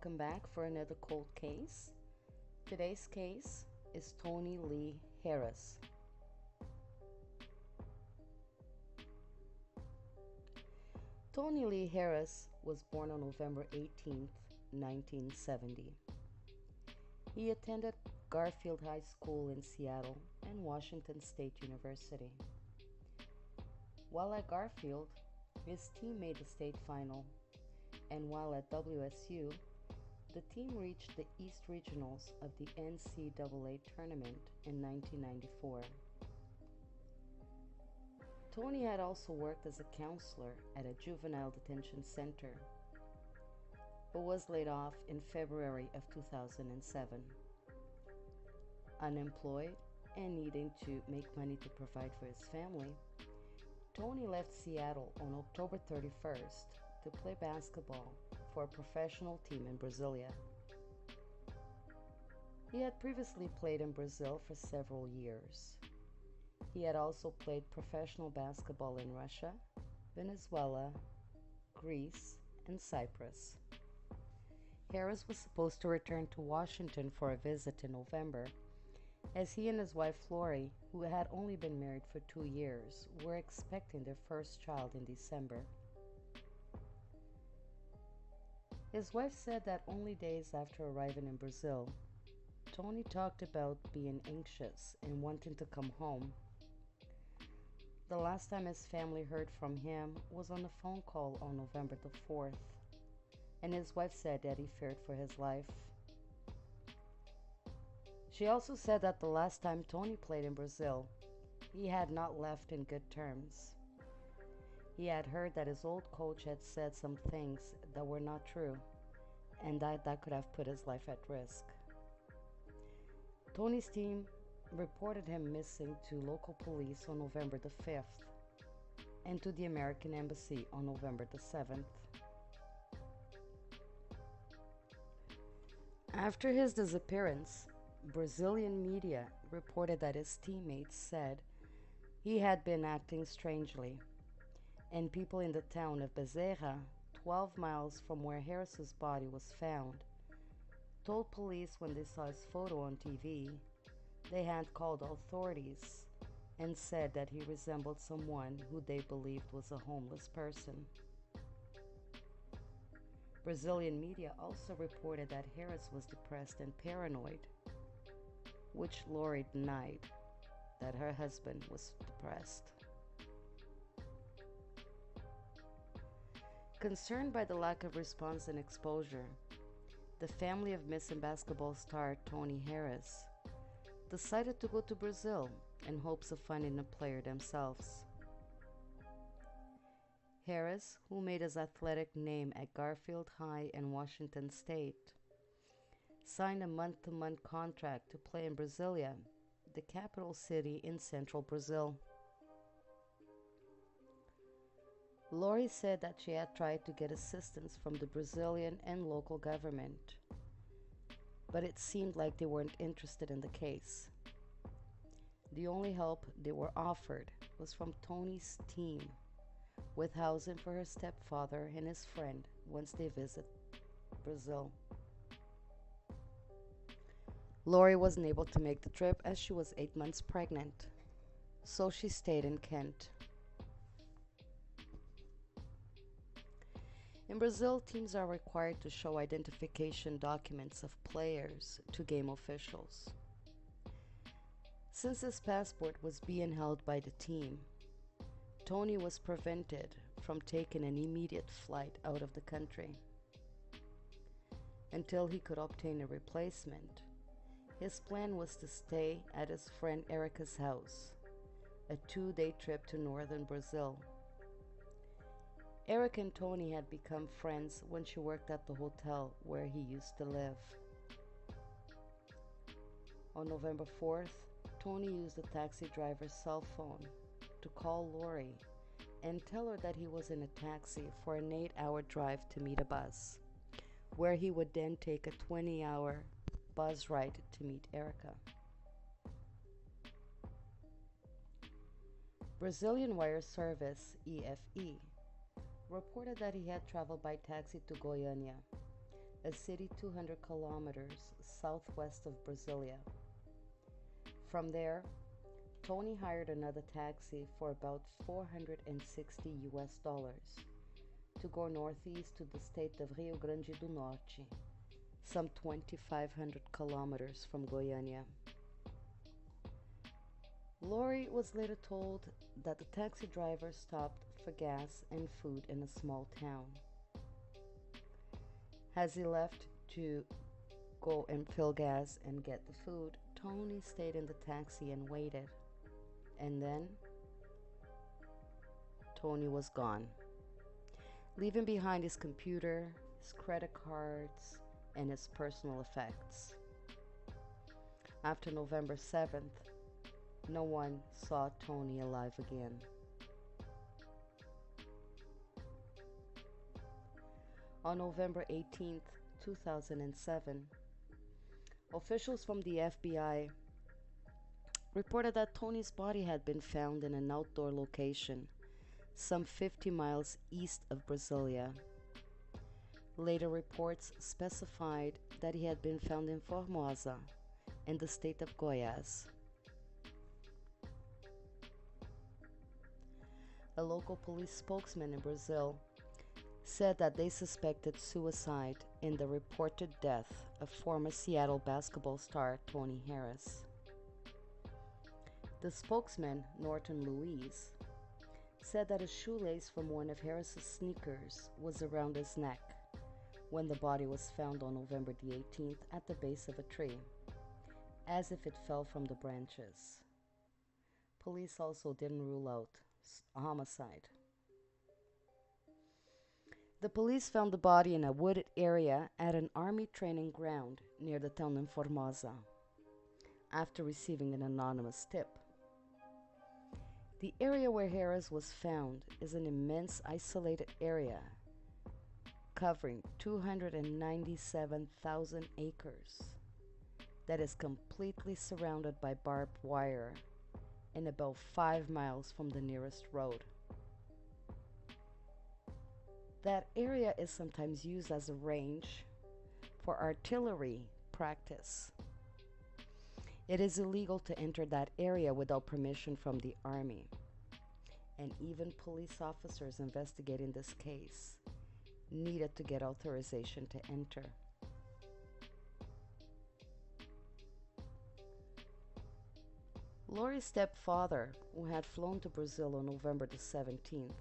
welcome back for another cold case. Today's case is Toni Lee Harris. Toni Lee Harris was born on November 18, 1970. He attended Garfield High School in Seattle and Washington State University. While at Garfield, his team made the state final, and while at WSU, the team reached the East Regionals of the NCAA tournament in 1994. Toni had also worked as a counselor at a juvenile detention center, but was laid off in February of 2007. Unemployed and needing to make money to provide for his family, Toni left Seattle on October 31st to play basketball for a professional team in Brasilia. He had previously played in Brazil for several years. He had also played professional basketball in Russia, Venezuela, Greece, and Cyprus. Harris was supposed to return to Washington for a visit in November, as he and his wife Lori, who had only been married for 2 years, were expecting their first child in December. His wife said that only days after arriving in Brazil, Toni talked about being anxious and wanting to come home. The last time his family heard from him was on a phone call on November the 4th, and his wife said that he feared for his life. She also said that the last time Toni played in Brazil, he had not left in good terms. He had heard that his old coach had said some things that were not true, and that could have put his life at risk. Toni's team reported him missing to local police on November the 5th and to the American Embassy on November the 7th. After his disappearance, Brazilian media reported that his teammates said he had been acting strangely, and people in the town of Bezerra, 12 miles from where Harris's body was found, told police when they saw his photo on TV they had called authorities and said that he resembled someone who they believed was a homeless person. Brazilian media also reported that Harris was depressed and paranoid, which Lori denied that her husband was depressed. Concerned by the lack of response and exposure, the family of missing basketball star Toni Harris decided to go to Brazil in hopes of finding a player themselves. Harris, who made his athletic name at Garfield High and Washington State, signed a month-to-month contract to play in Brasilia, the capital city in central Brazil. Lori said that she had tried to get assistance from the Brazilian and local government, but it seemed like they weren't interested in the case. The only help they were offered was from Toni's team, with housing for her stepfather and his friend once they visit Brazil. Lori wasn't able to make the trip as she was 8 months pregnant, so she stayed in Kent. In Brazil, teams are required to show identification documents of players to game officials. Since his passport was being held by the team, Toni was prevented from taking an immediate flight out of the country. Until he could obtain a replacement, his plan was to stay at his friend Erica's house, a 2-day trip to northern Brazil. Eric and Toni had become friends when she worked at the hotel where he used to live. On November 4th, Toni used the taxi driver's cell phone to call Lori and tell her that he was in a taxi for an 8-hour drive to meet a bus, where he would then take a 20-hour bus ride to meet Erica. Brazilian Wire Service, EFE, reported that he had traveled by taxi to Goiânia, a city 200 kilometers southwest of Brasilia. From there, Toni hired another taxi for about 460 US dollars to go northeast to the state of Rio Grande do Norte, some 2,500 kilometers from Goiânia. Lori was later told that the taxi driver stopped for gas and food in a small town. As he left to go and fill gas and get the food, Toni stayed in the taxi and waited. And then Toni was gone, leaving behind his computer, his credit cards, and his personal effects. After November 7th, no one saw Toni alive again. On November 18th, 2007, officials from the FBI reported that Toni's body had been found in an outdoor location some 50 miles east of Brasilia. Later reports specified that he had been found in Formosa, in the state of Goiás. A local police spokesman in Brazil said that they suspected suicide in the reported death of former Seattle basketball star Toni Harris. The spokesman, Norton Louise, said that a shoelace from one of Harris's sneakers was around his neck when the body was found on November the 18th at the base of a tree, as if it fell from the branches. Police also didn't rule out a homicide. The police found the body in a wooded area at an army training ground near the town of Formosa, after receiving an anonymous tip. The area where Harris was found is an immense isolated area covering 297,000 acres that is completely surrounded by barbed wire and about 5 miles from the nearest road. That area is sometimes used as a range for artillery practice. It is illegal to enter that area without permission from the army, and even police officers investigating this case needed to get authorization to enter. Lori's stepfather, who had flown to Brazil on November the 17th,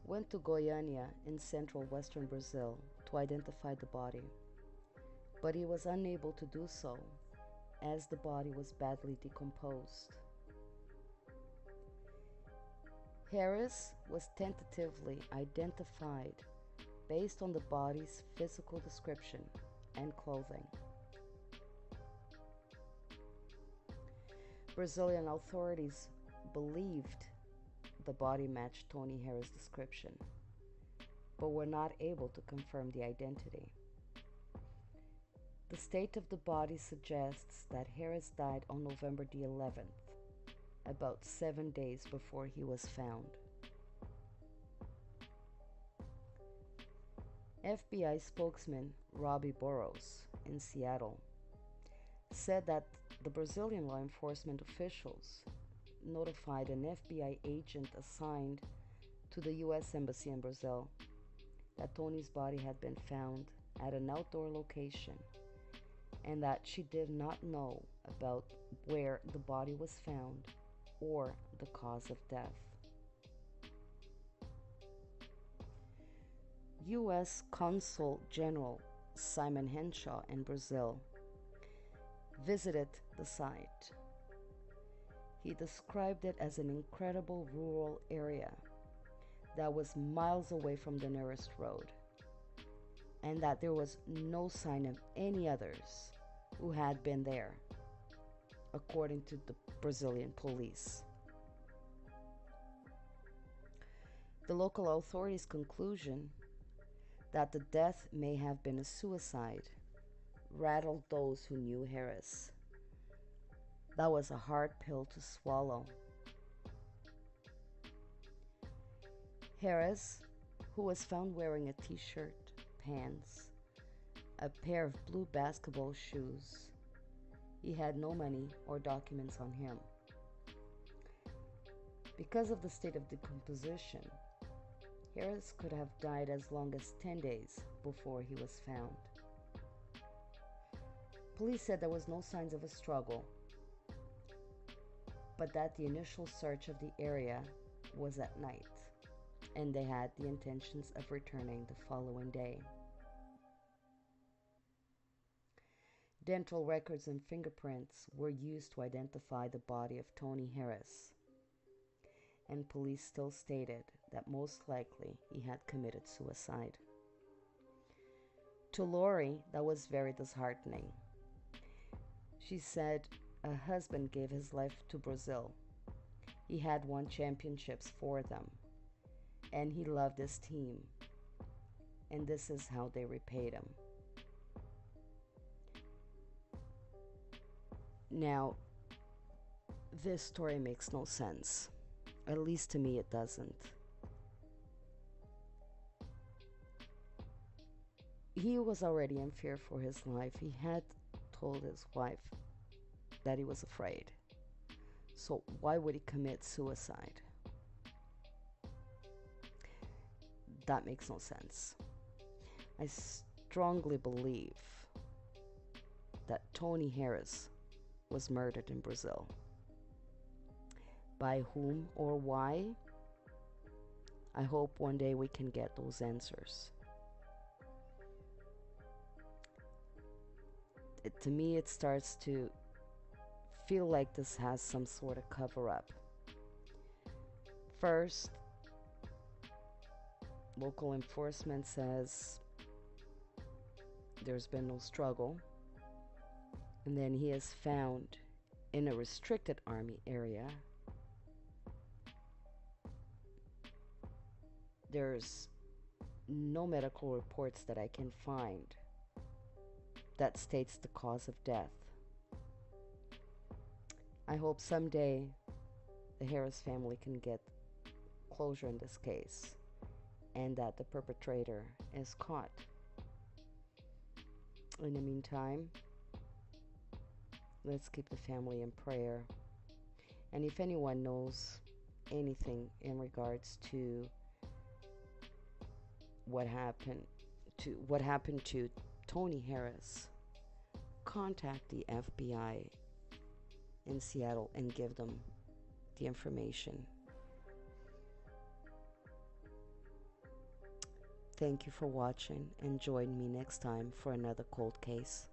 went to Goiânia in central western Brazil to identify the body, but he was unable to do so as the body was badly decomposed. Harris was tentatively identified based on the body's physical description and clothing. Brazilian authorities believed the body matched Toni Harris' description, but were not able to confirm the identity. The state of the body suggests that Harris died on November the 11th, about 7 days before he was found. FBI spokesman Robbie Burrows in Seattle said that the Brazilian law enforcement officials notified an FBI agent assigned to the U.S. Embassy in Brazil that Toni's body had been found at an outdoor location and that she did not know about where the body was found or the cause of death. U.S. Consul General Simon Henshaw in Brazil visited the site. He described it as an incredible rural area that was miles away from the nearest road, and that there was no sign of any others who had been there, according to the Brazilian police. The local authorities' conclusion that the death may have been a suicide rattled those who knew Harris. That was a hard pill to swallow. Harris, who was found wearing a t-shirt, pants, a pair of blue basketball shoes. He had no money or documents on him. Because of the state of decomposition, Harris could have died as long as 10 days before he was found. Police said there was no signs of a struggle, but that the initial search of the area was at night, and they had the intentions of returning the following day. Dental records and fingerprints were used to identify the body of Toni Harris, and police still stated that most likely he had committed suicide. To Lori, that was very disheartening. She said a husband gave his life to Brazil. He had won championships for them, and he loved his team, and this is how they repaid him. Now, this story makes no sense. At least to me, it doesn't. He was already in fear for his life. He had told his wife that he was afraid. So why would he commit suicide? That makes no sense. I strongly believe that Toni Harris was murdered in Brazil. By whom or why? I hope one day we can get those answers. To me, it starts to feel like this has some sort of cover-up. First, local enforcement says there's been no struggle, and then he is found in a restricted army area. There's no medical reports that I can find that states the cause of death. I hope someday the Harris family can get closure in this case and that the perpetrator is caught. In the meantime, let's keep the family in prayer. And if anyone knows anything in regards to what happened to Toni Harris, contact the FBI in Seattle and give them the information. Thank you for watching, and join me next time for another cold case.